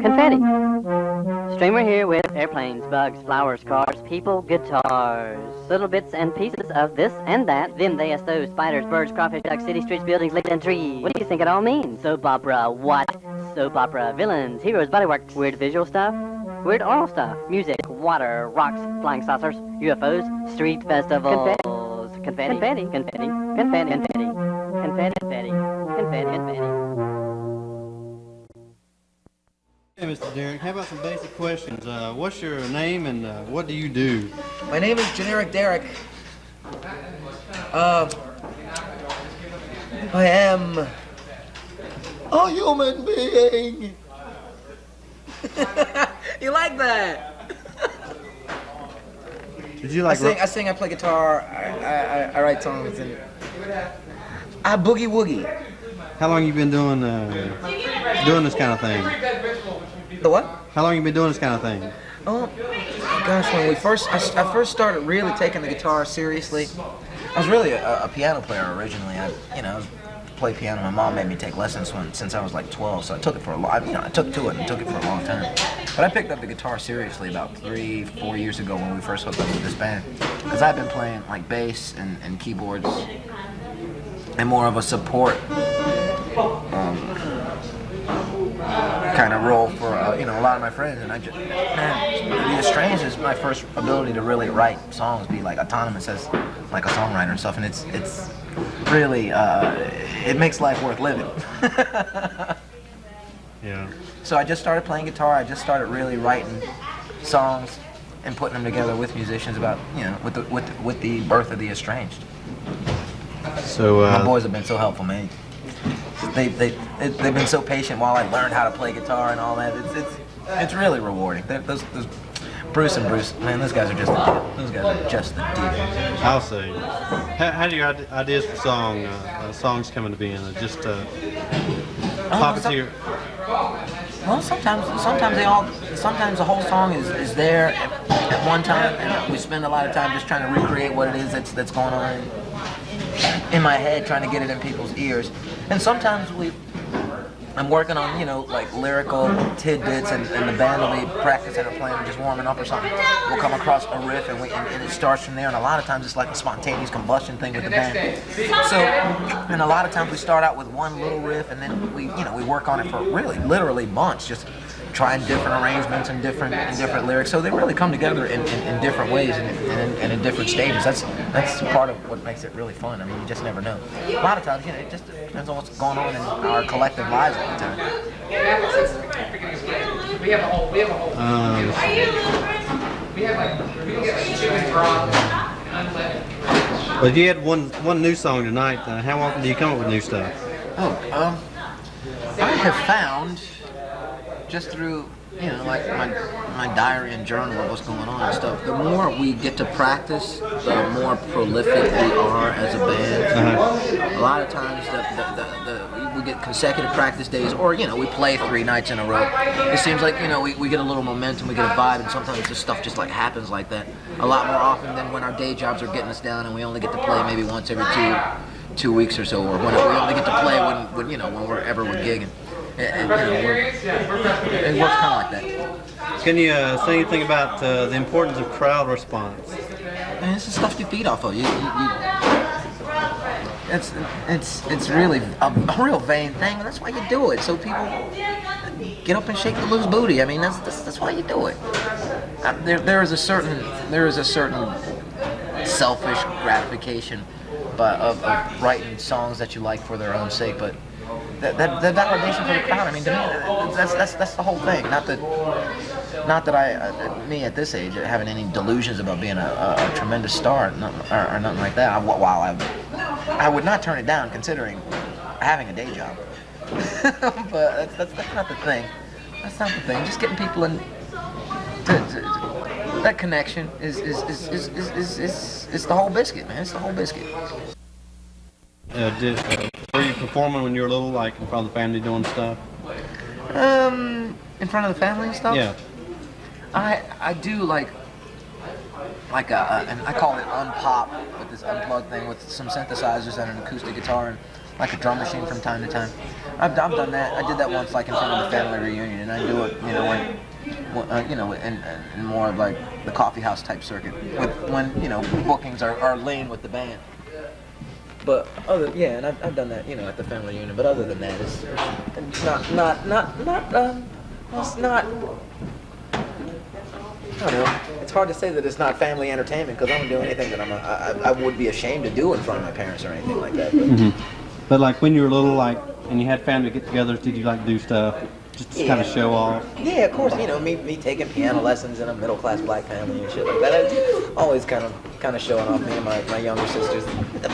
Confetti. Streamer here with airplanes, bugs, flowers, cars, people, guitars. Little bits and pieces of this and that. Them, they, us, those, spiders, birds, crawfish, ducks, cities, streets, buildings, lakes, and trees. What do you think it all means? Soap opera, what? Soap opera, villains, heroes, bodywork, weird visual stuff, weird oral stuff, music, water, rocks, flying saucers, UFOs, street festivals. Confetti, confetti, confetti, confetti, confetti, confetti, confetti, confetti, confetti. Hey, Mr. Derrick, how about some basic questions? What's your name and what do you do? My name is Generic Derrick. I am a human being. You like that? Did you like? I sing. I play guitar. I write songs and I boogie woogie. How long you been doing this kind of thing? The what? How long you been doing this kind of thing? Oh gosh, when I first started really taking the guitar seriously. I was really a piano player originally. I played piano. My mom made me take lessons since I was like 12, so I took it for a long. I took to it and took it for a long time. But I picked up the guitar seriously about 3-4 years ago when we first hooked up with this band, because I've been playing like bass and keyboards and more of a support kind of role for a lot of my friends. And the Estranged is my first ability to really write songs, be like autonomous as like a songwriter and stuff, and it's really it makes life worth living. Yeah. So I just started playing guitar. I just started really writing songs and putting them together with musicians about with the birth of the Estranged. So my boys have been so helpful, man. They've been so patient while I learned how to play guitar and all that. It's really rewarding. Those Bruce and Bruce, man, those guys are just the deal. Those guys are just the deal. I'll say. How do your ideas for songs coming to be in? Just pop it to your. Well, sometimes the whole song is there at one time, and we spend a lot of time just trying to recreate what it is that's going on in my head, trying to get it in people's ears. And sometimes I'm working on, like lyrical tidbits, and the band will be practicing or playing or just warming up or something. We'll come across a riff and it starts from there, and a lot of times it's like a spontaneous combustion thing with the band. So, and a lot of times we start out with one little riff, and then we work on it for literally months, just trying different arrangements and different lyrics. So they really come together in different ways and in different stages. That's part of what makes it really fun. I mean, you just never know. A lot of times, it just depends on what's going on in our collective lives at the time. We have a whole. We have like chicken broth and unleaded. But you had one new song tonight. How often do you come up with new stuff? I have found, just through like my diary and journal of what's going on and stuff, the more we get to practice, the more prolific we are as a band. A lot of times we get consecutive practice days, or we play 3 nights in a row. It seems like we get a little momentum, we get a vibe, and sometimes this stuff just like happens like that. A lot more often than when our day jobs are getting us down and we only get to play maybe once every two weeks or so, or when we only get to play when we're gigging. It works kind of like that. Can you say anything about the importance of crowd response? Man, this is stuff you feed off of. It's really a real vain thing, but that's why you do it. So people get up and shake the loose booty. I mean, that's why you do it. There is a certain selfish gratification, of writing songs that you like for their own sake, but that validation for the crowd. I mean, to me, that's the whole thing. Not that me at this age having any delusions about being a tremendous star or nothing like that. While I would not turn it down, considering having a day job. But that's not the thing. That's not the thing. Just getting people in. That connection is the whole biscuit, man. It's the whole biscuit. Were you performing when you were little, like in front of the family doing stuff? In front of the family and stuff? Yeah. I do like and I call it unpop, with this unplugged thing with some synthesizers and an acoustic guitar and like a drum machine from time to time. I've done that. I did that once, like in front of the family reunion, and I do it, you know, in more of like the coffee house type circuit, when you know bookings are laying with the band. But and I've done that, you know, at the family reunion. But other than that, it's not. I don't know. It's hard to say that it's not family entertainment because I don't do anything that I would be ashamed to do in front of my parents or anything like that. But, But like when you were little, like, and you had family get-togethers, did you like do stuff just to kind of show off? Yeah, of course. You know, me taking piano lessons in a middle-class black family and shit like that. I always kind of showing off. Me and my younger sisters.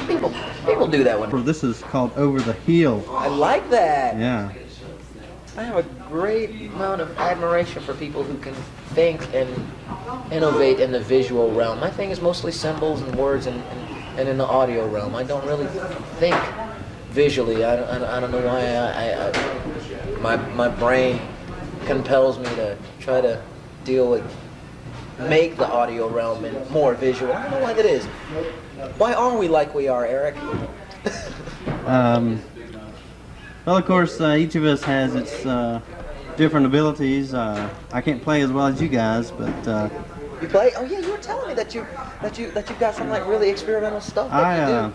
People do that when. This is called Over the Hill. I like that. Yeah. I have a great amount of admiration for people who can think and innovate in the visual realm. My thing is mostly symbols and words and in the audio realm. I don't really think visually. I don't know why my brain compels me to try to deal with, make the audio realm more visual. I don't know why that is. Why are we like we are, Eric? Well, of course, each of us has its different abilities. I can't play as well as you guys, but you play? Oh yeah, you were telling me that you've got some like really experimental stuff that you do.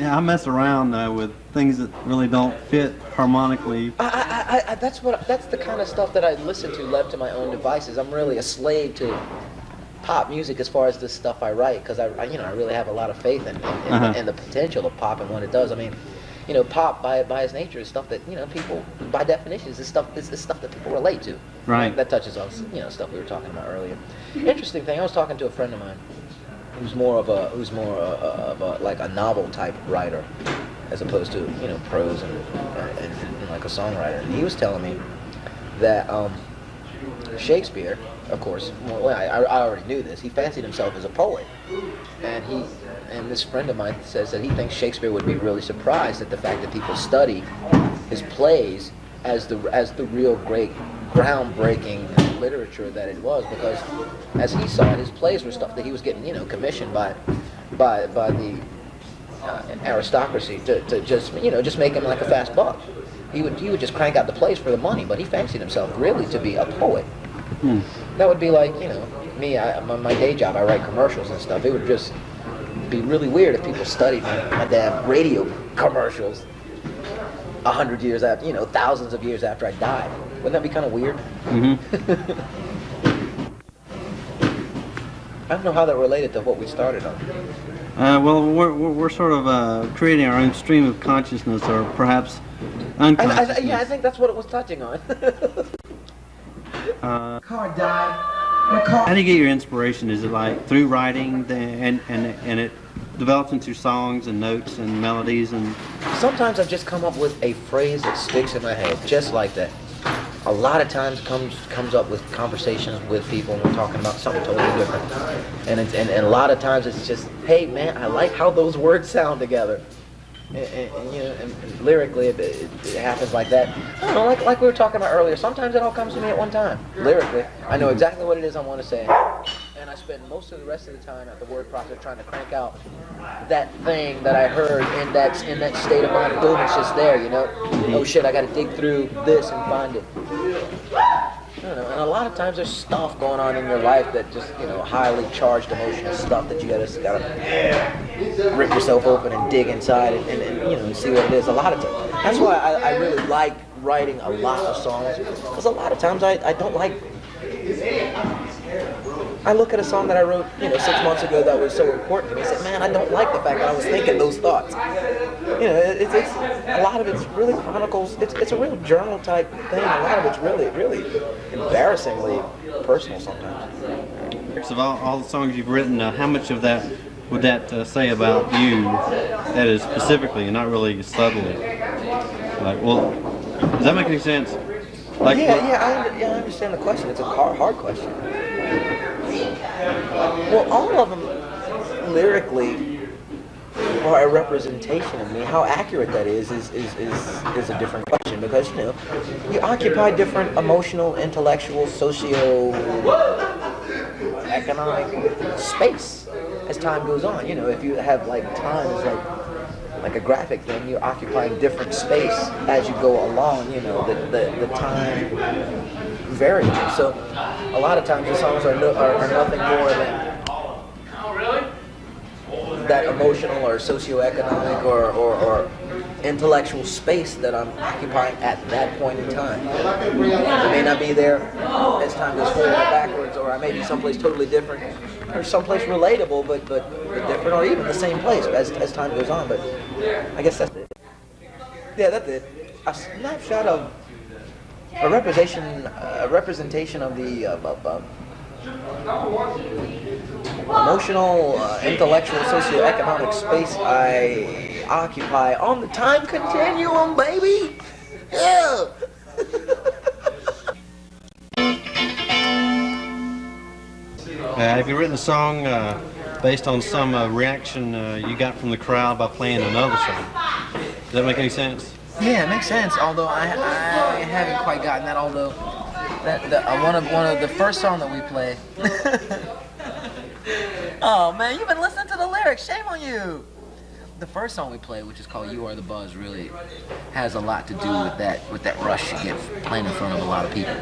I mess around with things that really don't fit harmonically. That's the kind of stuff that I listen to left to my own devices. I'm really a slave to pop music as far as the stuff I write because I really have a lot of faith in the potential of pop and what it does. I mean, you know, pop by its nature is stuff that, you know, people by definition is stuff that people relate to. Right. That touches on, you know, stuff we were talking about earlier. Interesting thing. I was talking to a friend of mine who's more of a like a novel type writer as opposed to, you know, prose and like a songwriter. And he was telling me that Shakespeare, of course, well, I already knew this. He fancied himself as a poet, and this friend of mine says that he thinks Shakespeare would be really surprised at the fact that people study his plays as the real great groundbreaking literature that it was, because as he saw it, his plays were stuff that he was getting, you know, commissioned by the aristocracy to just make him like a fast buck. He would just crank out the plays for the money, but he fancied himself really to be a poet. That would be like, you know, me, my day job, I write commercials and stuff. It would just be really weird if people studied my damn radio commercials 100 years after, you know, thousands of years after I died. Wouldn't that be kind of weird? I don't know how that related to what we started on. Well, we're sort of creating our own stream of consciousness, or perhaps unconsciousness. I think that's what it was touching on. Car died. My car. How do you get your inspiration? Is it like through writing, and it develops into songs and notes and melodies? And sometimes I've just come up with a phrase that sticks in my head, just like that. A lot of times comes up with conversations with people and we're talking about something totally different. And a lot of times it's just, hey man, I like how those words sound together. And you know, and lyrically it happens like that. I don't know, like we were talking about earlier, sometimes it all comes to me at one time. Lyrically, I know exactly what it is I want to say. And I spend most of the rest of the time at the word processor trying to crank out that thing that I heard in that state of mind. Boom, it's just there, you know. Oh shit, I got to dig through this and find it. I don't know. And a lot of times there's stuff going on in your life that just, you know, highly charged emotional stuff that you gotta rip yourself open and dig inside and you know, see what it is. A lot of times. That's why I really like writing a lot of songs, because a lot of times I don't like. I look at a song that I wrote, you know, 6 months ago that was so important to me. I said, man, I don't like the fact that I was thinking those thoughts. You know, it's a lot of it's really chronicles. It's a real journal type thing. A lot of it's really embarrassingly personal sometimes. Of all the songs you've written, how much of that would that say about you? That is specifically, and not really subtly. Like, well, does that make any sense? Like, I understand the question. It's a hard question. Well, all of them lyrically are a representation of me. How accurate that is a different question, because, you know, you occupy different emotional, intellectual, socio-economic space as time goes on. You know, if you have like time is like like a graphic thing, you're occupying different space as you go along. You know, the time variable. So a lot of times the songs are nothing more than that emotional or socioeconomic or intellectual space that I'm occupying at that point in time. It may not be there as time goes forward or backwards, or I may be someplace totally different, or someplace relatable but different, or even the same place as time goes on. But I guess that's it. Yeah, that's it. A snapshot of a representation of the emotional, intellectual, socioeconomic space I occupy on the time continuum, baby. Yeah. Have you written a song based on some reaction you got from the crowd by playing another song? Does that make any sense? Yeah, it makes sense. Although I haven't quite gotten that. Although one of the first song that we play. Oh man, you've been listening to the lyrics. Shame on you. The first song we played, which is called "You Are the Buzz," really has a lot to do with that rush you get playing in front of a lot of people.